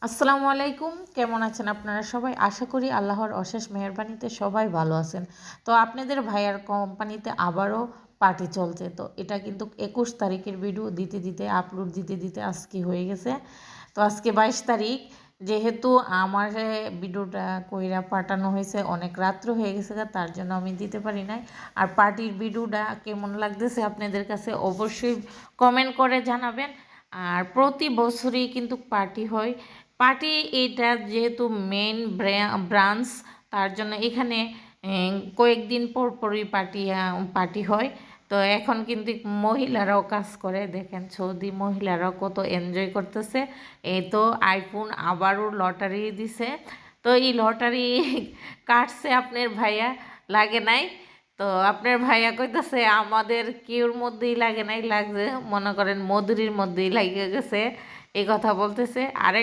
আসসালামু আলাইকুম, কেমন আছেন আপনারা সবাই? আশা করি আল্লাহর অশেষ মেহেরবানিতে সবাই ভালো আছেন। তো আপনাদের ভাইয়ার কোম্পানিতে আবারও পার্টি চলছে। তো এটা কিন্তু 21 তারিখের ভিডিও দিতে দিতে আপলোড দিতে দিতে আজকে হয়ে গেছে। তো আজকে 22 তারিখ, যেহেতু আমার ভিডিওটা কইরা পাঠানো হয়েছে অনেক রাত্র হয়ে গেছে, তার জন্য আমি দিতে পারি নাই। আর পার্টির ভিডিওটা কেমন লাগতেছে আপনাদের কাছে অবশ্যই কমেন্ট করে জানাবেন। আর প্রতি বছরই কিন্তু পার্টি হয়। পার্টি এটা যেহেতু মেন ব্রাঞ্চ, তার জন্য এখানে কয়েকদিন পর পরই পার্টি হয়। তো এখন কিন্তু মহিলারাও কাজ করে, দেখেন সৌদি মহিলারাও কত এনজয় করতেছে। এই তো আইফোন আবারও লটারি দিছে। তো এই লটারি কাটছে আপনার ভাইয়া, লাগে নাই। তো আপনার ভাইয়া কইতাছে আমাদের কেউর মধ্যেই লাগে নাই, লাগছে মনে করেন মধুরীর মধ্যেই লাগে গেছে, এই কথা বলতেছে। আরেক